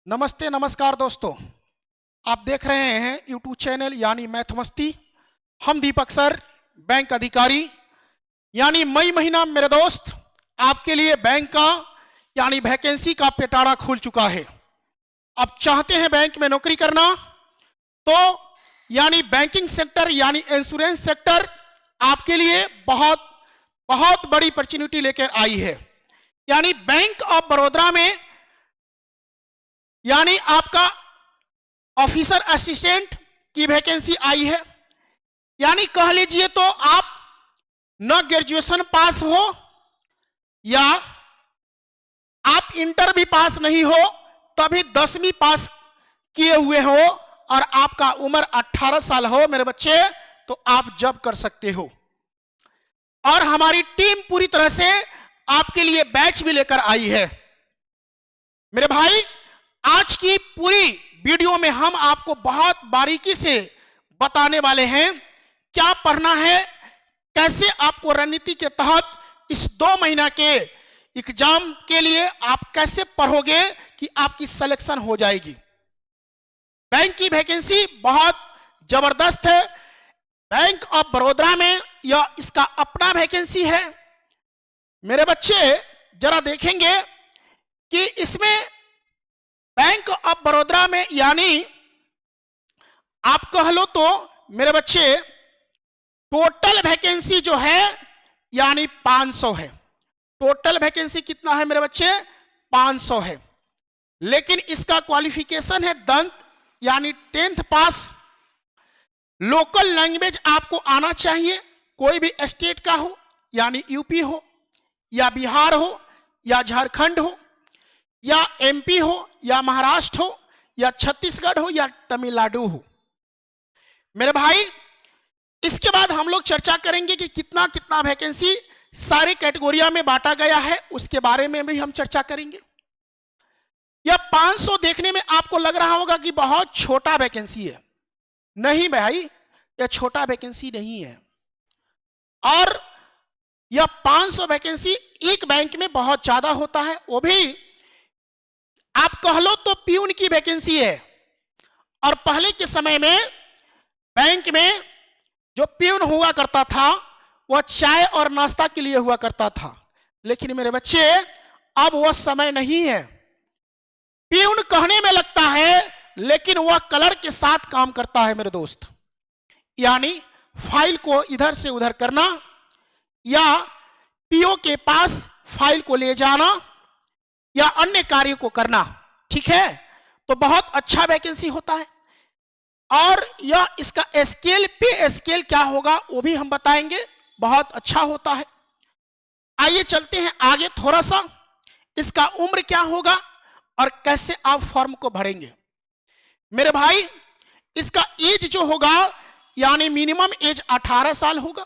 नमस्ते नमस्कार दोस्तों, आप देख रहे हैं यूट्यूब चैनल यानी मैथ मस्ती। हम दीपक सर, बैंक अधिकारी। यानी मई महीना मेरे दोस्त आपके लिए बैंक का यानी वैकेंसी का पिटारा खुल चुका है। अब चाहते हैं बैंक में नौकरी करना तो यानी बैंकिंग सेक्टर यानी इंश्योरेंस सेक्टर आपके लिए बहुत बहुत बड़ी अपॉर्चुनिटी लेकर आई है। यानी बैंक ऑफ बड़ौदा में यानी आपका ऑफिसर असिस्टेंट की वैकेंसी आई है। यानी कह लीजिए तो आप न ग्रेजुएशन पास हो या आप इंटर भी पास नहीं हो, तभी 10वीं पास किए हुए हो और आपका उम्र 18 साल हो मेरे बच्चे, तो आप जॉब कर सकते हो। और हमारी टीम पूरी तरह से आपके लिए बैच भी लेकर आई है। मेरे भाई, आज की पूरी वीडियो में हम आपको बहुत बारीकी से बताने वाले हैं क्या पढ़ना है, कैसे आपको रणनीति के तहत इस 2 महीना के एग्जाम के लिए आप कैसे पढ़ोगे कि आपकी सिलेक्शन हो जाएगी। बैंक की वैकेंसी बहुत जबरदस्त है। बैंक ऑफ बड़ौदा में यह इसका अपना वैकेंसी है। मेरे बच्चे जरा देखेंगे कि इसमें बैंक ऑफ बड़ौदा में यानी आप कह लो तो मेरे बच्चे टोटल वैकेंसी जो है यानी 500 है। टोटल वैकेंसी कितना है मेरे बच्चे? 500 है। लेकिन इसका क्वालिफिकेशन है दंत यानी 10th पास। लोकल लैंग्वेज आपको आना चाहिए, कोई भी स्टेट का हो, यानी यूपी हो या बिहार हो या झारखंड हो या एमपी हो या महाराष्ट्र हो या छत्तीसगढ़ हो या तमिलनाडु हो। मेरे भाई, इसके बाद हम लोग चर्चा करेंगे कि कितना कितना वैकेंसी सारे कैटेगोरिया में बांटा गया है, उसके बारे में भी हम चर्चा करेंगे। यह 500 देखने में आपको लग रहा होगा कि बहुत छोटा वैकेंसी है। नहीं भाई, यह छोटा वैकेंसी नहीं है। और यह 500 वैकेंसी एक बैंक में बहुत ज्यादा होता है, वो भी आप कह लो तो प्यून की वैकेंसी है। और पहले के समय में बैंक में जो प्यून हुआ करता था वह चाय और नाश्ता के लिए हुआ करता था। लेकिन मेरे बच्चे, अब वह समय नहीं है। प्यून कहने में लगता है लेकिन वह कलर के साथ काम करता है मेरे दोस्त। यानी फाइल को इधर से उधर करना या पीओ के पास फाइल को ले जाना या अन्य कार्यों को करना, ठीक है। तो बहुत अच्छा वैकेंसी होता है। और यह इसका स्केल पे स्केल क्या होगा वो भी हम बताएंगे, बहुत अच्छा होता है। आइए चलते हैं आगे थोड़ा सा। इसका उम्र क्या होगा और कैसे आप फॉर्म को भरेंगे। मेरे भाई, इसका एज जो होगा यानी मिनिमम एज 18 साल होगा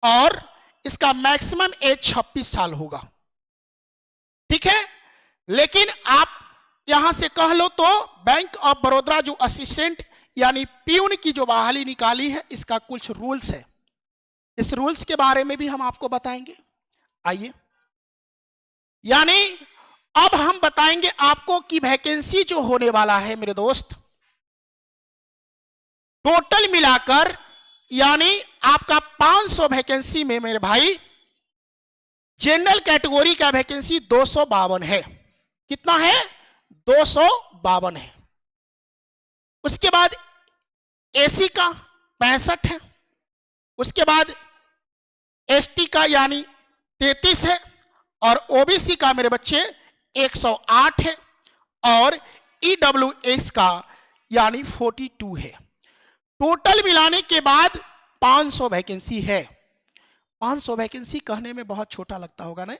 और इसका मैक्सिमम एज 26 साल होगा, ठीक है। लेकिन आप यहां से कह लो तो बैंक ऑफ बड़ौदा जो असिस्टेंट यानी प्यून की जो बहाली निकाली है, इसका कुछ रूल्स है। इस रूल्स के बारे में भी हम आपको बताएंगे। आइए, यानी अब हम बताएंगे आपको कि वैकेंसी जो होने वाला है मेरे दोस्त, टोटल मिलाकर यानी आपका 500 वैकेंसी में मेरे भाई जनरल कैटेगरी का वैकेंसी 252 है। कितना है? 252 है। उसके बाद एसी का 65 है। उसके बाद एसटी का यानी 33 है और ओबीसी का मेरे बच्चे 108 है और ईडब्ल्यूएस का यानी 42 है। टोटल मिलाने के बाद 500 वैकेंसी है। 500 वैकेंसी कहने में बहुत छोटा लगता होगा ना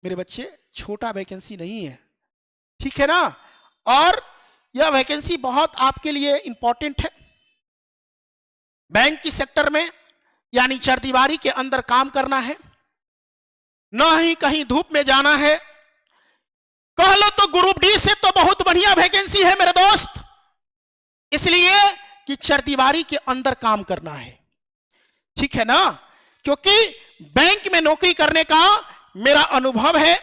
मेरे बच्चे, छोटा वैकेंसी नहीं है, ठीक है ना। और यह वैकेंसी बहुत आपके लिए इंपॉर्टेंट है। बैंक की सेक्टर में यानी चरदीवारी के अंदर काम करना है, न ही कहीं धूप में जाना है। कह लो तो ग्रुप डी से तो बहुत बढ़िया वैकेंसी है मेरे दोस्त, इसलिए कि चरदीवारी के अंदर काम करना है, ठीक है ना। क्योंकि बैंक में नौकरी करने का मेरा अनुभव है।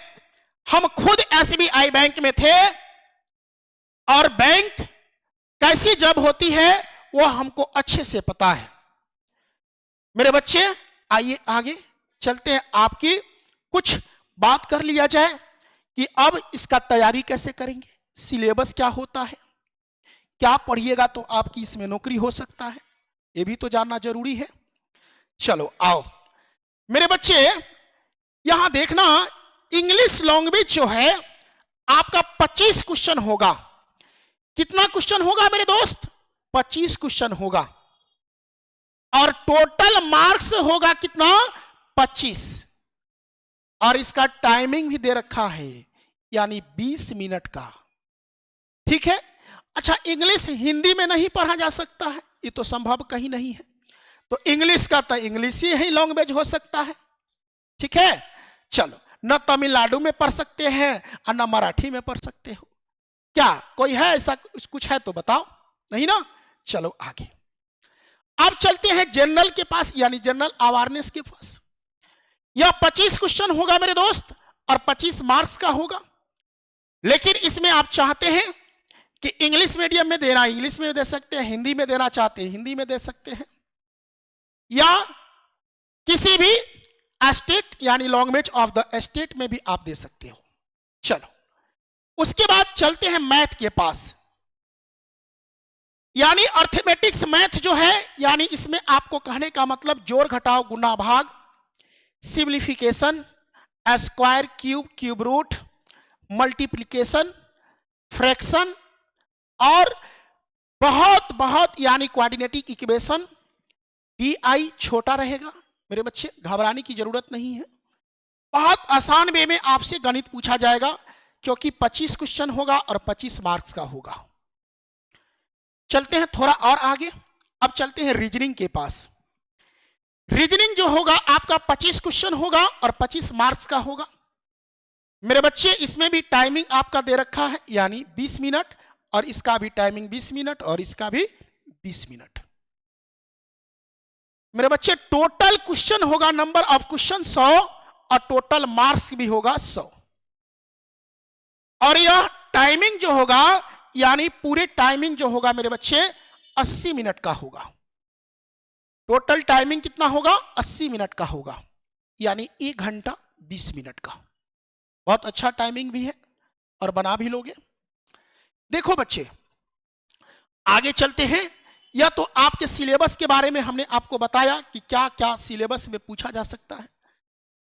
हम खुद एसबीआई बैंक में थे और बैंक कैसी जब होती है वो हमको अच्छे से पता है। मेरे बच्चे आइए आगे चलते हैं, आपकी कुछ बात कर लिया जाए कि अब इसका तैयारी कैसे करेंगे, सिलेबस क्या होता है, क्या पढ़िएगा तो आपकी इसमें नौकरी हो सकता है, ये भी तो जानना जरूरी है। चलो आओ मेरे बच्चे, यहां देखना इंग्लिश लैंग्वेज जो है आपका 25 क्वेश्चन होगा। कितना क्वेश्चन होगा मेरे दोस्त? 25 क्वेश्चन होगा और टोटल मार्क्स होगा कितना? 25। और इसका टाइमिंग भी दे रखा है यानी 20 मिनट का। ठीक है। अच्छा, इंग्लिश हिंदी में नहीं पढ़ा जा सकता है, ये तो संभव कहीं नहीं है, तो इंग्लिश का तो इंग्लिश ही लैंग्वेज हो सकता है। ठीक है। चलो, न तमिलनाडु में पढ़ सकते हैं और न मराठी में पढ़ सकते हो। क्या कोई है ऐसा? कुछ है तो बताओ, नहीं ना? चलो आगे। अब चलते हैं जनरल के पास, यानी जनरल अवेयरनेस के पास। यह 25 क्वेश्चन होगा मेरे दोस्त और 25 मार्क्स का होगा। लेकिन इसमें आप चाहते हैं कि इंग्लिश मीडियम में देना, इंग्लिश में दे सकते हैं, हिंदी में देना चाहते हैं हिंदी में दे सकते हैं, या किसी भी स्टेट यानी लैंग्वेज ऑफ द स्टेट में भी आप दे सकते हो। चलो, उसके बाद चलते हैं मैथ के पास, यानी अर्थमेटिक्स मैथ जो है, यानी इसमें आपको कहने का मतलब जोड़ घटाव गुना भाग, simplification, square cube, cube root, multiplication, fraction और बहुत बहुत यानी क्वाड्रेटिक इक्वेशन। DI छोटा रहेगा मेरे बच्चे, घबराने की जरूरत नहीं है। बहुत आसान वे में आपसे गणित पूछा जाएगा क्योंकि 25 क्वेश्चन होगा और 25 मार्क्स का होगा। चलते हैं थोड़ा और आगे, अब चलते हैं रीजनिंग के पास। रीजनिंग जो होगा आपका 25 क्वेश्चन होगा और 25 मार्क्स का होगा मेरे बच्चे। इसमें भी टाइमिंग आपका दे रखा है यानी 20 मिनट, और इसका भी टाइमिंग 20 मिनट और इसका भी 20 मिनट मेरे बच्चे। टोटल क्वेश्चन होगा, नंबर ऑफ क्वेश्चन 100 और टोटल मार्क्स भी होगा 100। और यह टाइमिंग जो होगा यानी पूरे टाइमिंग जो होगा मेरे बच्चे 80 मिनट का होगा। टोटल टाइमिंग कितना होगा? 80 मिनट का होगा, यानी 1 घंटा 20 मिनट का। बहुत अच्छा टाइमिंग भी है और बना भी लोगे। देखो बच्चे, आगे चलते हैं। यह तो आपके सिलेबस के बारे में हमने आपको बताया कि क्या क्या सिलेबस में पूछा जा सकता है।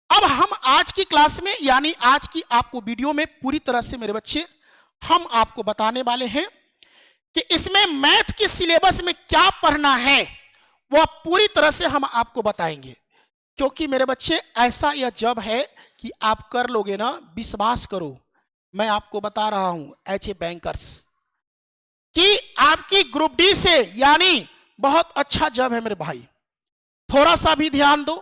अब हम आज की क्लास में यानी आज की आपको वीडियो में पूरी तरह से मेरे बच्चे हम आपको बताने वाले हैं कि इसमें मैथ के सिलेबस में क्या पढ़ना है, वह पूरी तरह से हम आपको बताएंगे। क्योंकि मेरे बच्चे ऐसा यह जब है कि आप कर लोगे ना, विश्वास करो, मैं आपको बता रहा हूं HA बैंकर्स कि आपकी ग्रुप डी से यानी बहुत अच्छा जब है मेरे भाई। थोड़ा सा भी ध्यान दो,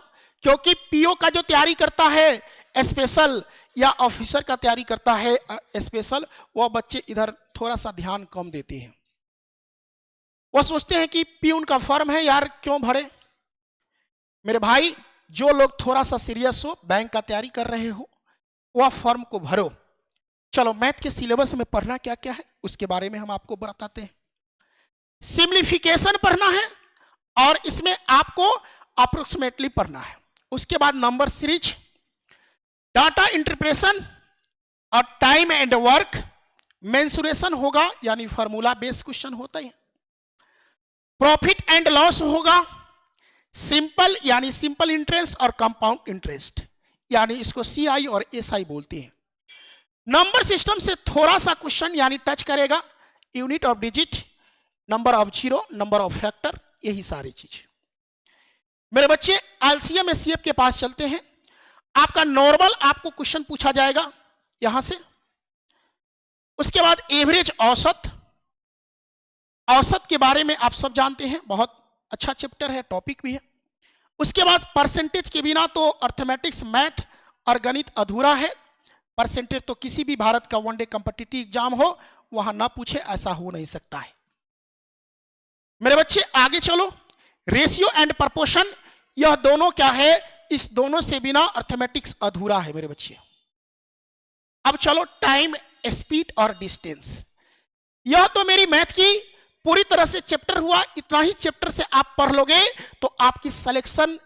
क्योंकि पीओ का जो तैयारी करता है स्पेशल या ऑफिसर का तैयारी करता है स्पेशल, वह बच्चे इधर थोड़ा सा ध्यान कम देते हैं। वह सोचते हैं कि पीओन का फॉर्म है यार क्यों भरे। मेरे भाई, जो लोग थोड़ा सा सीरियस हो, बैंक का तैयारी कर रहे हो, वह फॉर्म को भरो। चलो, मैथ के सिलेबस में पढ़ना क्या क्या है उसके बारे में हम आपको बताते हैं। सिंप्लीफिकेशन पढ़ना है और इसमें आपको अप्रोक्सीमेटली पढ़ना है। उसके बाद नंबर सीरीज, डाटा इंटरप्रेशन और टाइम एंड वर्क, मेंसुरेशन होगा यानी फार्मूला बेस्ड क्वेश्चन होता है। प्रॉफिट एंड लॉस होगा, सिंपल यानी सिंपल इंटरेस्ट और कंपाउंड इंटरेस्ट यानी इसको CI और SI बोलते हैं। नंबर सिस्टम से थोड़ा सा क्वेश्चन यानी टच करेगा, unit of digit, number of zero, number of factor, यही सारी चीज मेरे बच्चे। LCM SCF के पास चलते हैं। आपका नॉर्मल आपको क्वेश्चन पूछा जाएगा यहां से। उसके बाद एवरेज, औसत, औसत के बारे में आप सब जानते हैं, बहुत अच्छा चैप्टर है, टॉपिक भी है। उसके बाद परसेंटेज के बिना तो अर्थमेटिक्स, मैथ और गणित अधूरा है। परसेंटेज तो किसी भी भारत का वनडे कॉम्पिटिटिव एग्जाम हो वहां ना पूछे, ऐसा हो नहीं सकता है मेरे बच्चे। आगे चलो, रेशियो एंड प्रपोर्शन, यह दोनों क्या है, इस दोनों से बिना अर्थमेटिक्स अधूरा है मेरे बच्चे। अब चलो टाइम, स्पीड और डिस्टेंस। यह तो मेरी मैथ की पूरी तरह से चैप्टर हुआ। इतना ही चैप्टर से आप पढ़ लोगे तो आपकी सिलेक्शन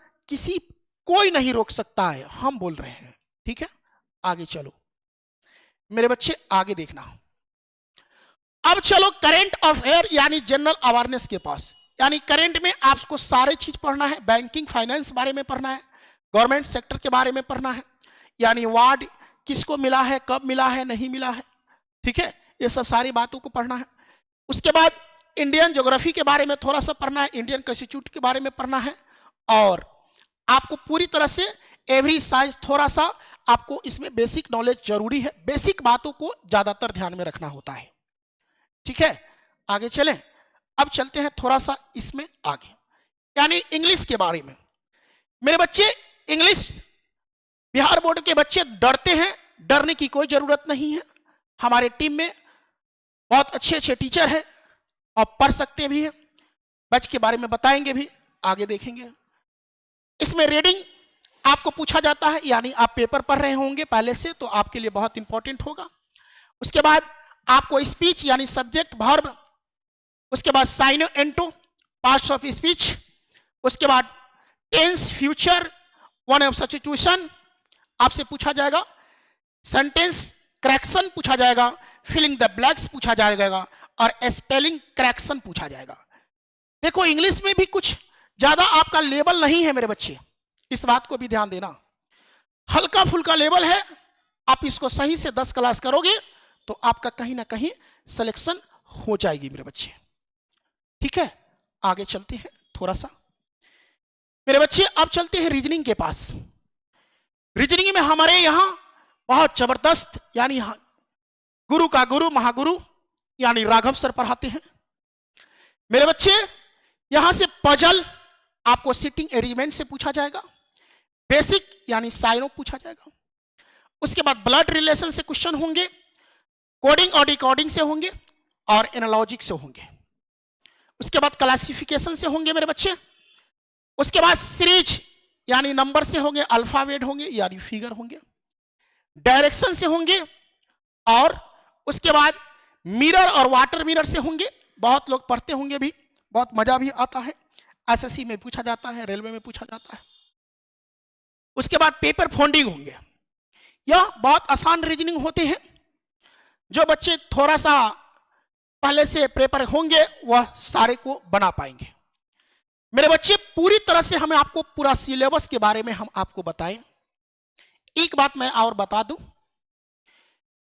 कोई नहीं रोक सकता है, हम बोल रहे हैं। ठीक है, आगे चलो मेरे बच्चे, आगे देखना। अब चलो करंट अफेयर यानी जनरल अवेयरनेस के पास। यानी करंट में आपको सारे चीज पढ़ना है, बैंकिंग फाइनेंस बारे में पढ़ना है, गवर्नमेंट सेक्टर के बारे में पढ़ना है, यानी वार्ड किसको मिला है, कब मिला है, नहीं मिला है। ठीक है, ये सब सारी बातों को पढ़ना है। उसके बाद इंडियन ज्योग्राफी के बारे में थोड़ा सा पढ़ना है, इंडियन कॉन्स्टिट्यूशन के बारे में पढ़ना है, और आपको पूरी तरह से एवरी साइंस थोड़ा सा आपको इसमें बेसिक नॉलेज जरूरी है। बेसिक बातों को ज्यादातर ध्यान में रखना होता है। ठीक है, आगे चलें। अब चलते हैं थोड़ा सा इसमें आगे, यानी इंग्लिश के बारे में। मेरे बच्चे, इंग्लिश बिहार बोर्ड के बच्चे डरते हैं, डरने की कोई जरूरत नहीं है। हमारे टीम में बहुत अच्छे अच्छे टीचर हैं और पढ़ सकते भी हैं, बच के बारे में बताएंगे भी, आगे देखेंगे। इसमें रीडिंग आपको पूछा जाता है, यानी आप पेपर पढ़ रहे होंगे पहले से, तो आपके लिए बहुत इंपॉर्टेंट होगा। उसके बाद आपको स्पीच यानी सब्जेक्ट वर्ब, उसके बाद साइन एंटो पार्ट्स ऑफ स्पीच, उसके बाद tense future one of substitution आपसे पूछा जाएगा, सेंटेंस करेक्शन पूछा जाएगा, फिलिंग द ब्लैंक्स पूछा जाएगा, और स्पेलिंग करेक्शन पूछा जाएगा। देखो इंग्लिश में भी कुछ ज्यादा आपका लेवल नहीं है मेरे बच्चे, इस बात को भी ध्यान देना। हल्का फुल्का लेवल है, आप इसको सही से 10 क्लास करोगे तो आपका कहीं ना कहीं सिलेक्शन हो जाएगी मेरे बच्चे। ठीक है, आगे चलते हैं थोड़ा सा मेरे बच्चे। अब चलते हैं रीजनिंग के पास। रीजनिंग में हमारे यहां बहुत जबरदस्त, यानी गुरु का गुरु महागुरु यानी राघव सर पढ़ाते हैं मेरे बच्चे। यहां से पजल आपको सिटिंग अरेंजमेंट से पूछा जाएगा, बेसिक यानी साइनों पूछा जाएगा। उसके बाद ब्लड रिलेशन से क्वेश्चन होंगे, कोडिंग और डिकोडिंग से होंगे, और एनालॉजिक से होंगे। उसके बाद क्लासिफिकेशन से होंगे मेरे बच्चे। उसके बाद सीरीज यानी नंबर से होंगे, अल्फाबेट होंगे यानी फिगर होंगे, डायरेक्शन से होंगे, और उसके बाद मिरर और वाटर मिरर से होंगे। बहुत लोग पढ़ते होंगे भी, बहुत मजा भी आता है, एसएससी में पूछा जाता है, रेलवे में पूछा जाता है। उसके बाद पेपर फोल्डिंग होंगे। यह बहुत आसान रीजनिंग होते हैं, जो बच्चे थोड़ा सा पहले से प्रिपेयर होंगे वह सारे को बना पाएंगे मेरे बच्चे। पूरी तरह से हमें आपको पूरा सिलेबस के बारे में हम आपको बताएं। एक बात मैं और बता दूं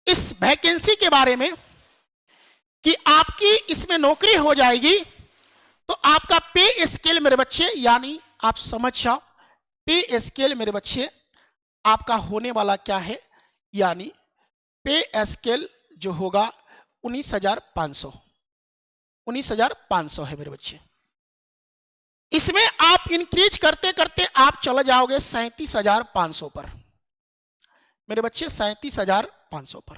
इस वैकेंसी के बारे में कि आपकी इसमें नौकरी हो जाएगी तो आपका पे स्केल मेरे बच्चे, यानी आप समझ जाओ पे स्केल मेरे बच्चे आपका होने वाला क्या है, यानी पे स्केल जो होगा 19,500 है मेरे बच्चे। इसमें आप इंक्रीज करते करते आप चले जाओगे 37,500 पर मेरे बच्चे, 37,500 पर।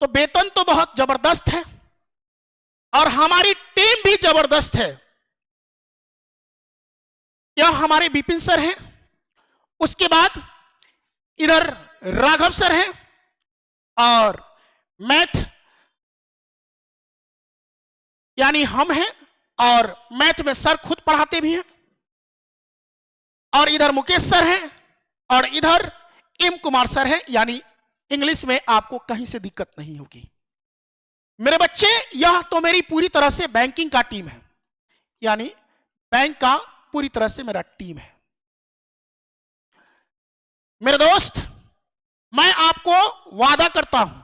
तो वेतन तो बहुत जबरदस्त है और हमारी टीम भी जबरदस्त है। यह हमारे विपिन सर हैं, उसके बाद इधर राघव सर हैं, और मैथ यानी हम हैं, और मैथ में सर खुद पढ़ाते भी हैं, और इधर मुकेश सर हैं, और इधर एम कुमार सर हैं, यानी इंग्लिश में आपको कहीं से दिक्कत नहीं होगी मेरे बच्चे। यह तो मेरी पूरी तरह से बैंकिंग का टीम है, यानी बैंक का पूरी तरह से मेरा टीम है मेरे दोस्त। मैं आपको वादा करता हूं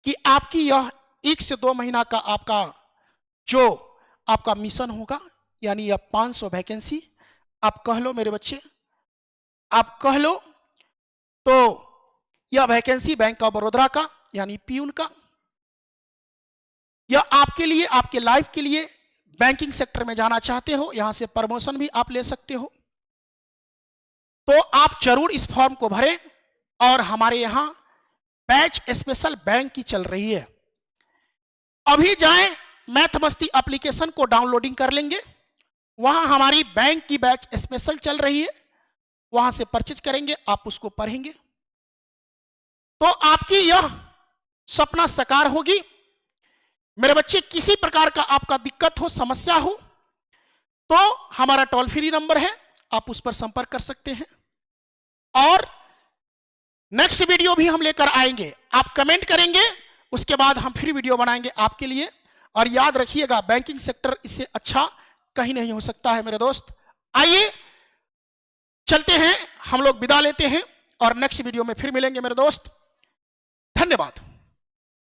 कि आपकी यह 1 से 2 महीना का आपका जो आपका मिशन होगा, यानी यह 500 वैकेंसी आप कह लो मेरे बच्चे, आप कह लो तो यह वैकेंसी बैंक ऑफ बड़ौदा का यानी पीयून का, यह आपके लिए, आपके लाइफ के लिए बैंकिंग सेक्टर में जाना चाहते हो, यहां से प्रमोशन भी आप ले सकते हो, तो आप जरूर इस फॉर्म को भरें। और हमारे यहां बैच स्पेशल बैंक की चल रही है, अभी जाएं मैथ मस्ती एप्लीकेशन को डाउनलोडिंग कर लेंगे, वहां हमारी बैंक की बैच स्पेशल चल रही है, वहां से परचेज करेंगे, आप उसको पढ़ेंगे तो आपकी यह सपना साकार होगी मेरे बच्चे किसी प्रकार का आपका दिक्कत हो, समस्या हो, तो हमारा टोल फ्री नंबर है, आप उस पर संपर्क कर सकते हैं। और नेक्स्ट वीडियो भी हम लेकर आएंगे, आप कमेंट करेंगे, उसके बाद हम फिर वीडियो बनाएंगे आपके लिए। और याद रखिएगा, बैंकिंग सेक्टर इससे अच्छा कहीं नहीं हो सकता है मेरे दोस्त। आइए चलते हैं, हम लोग विदा लेते हैं और नेक्स्ट वीडियो में फिर मिलेंगे मेरे दोस्त। धन्यवाद।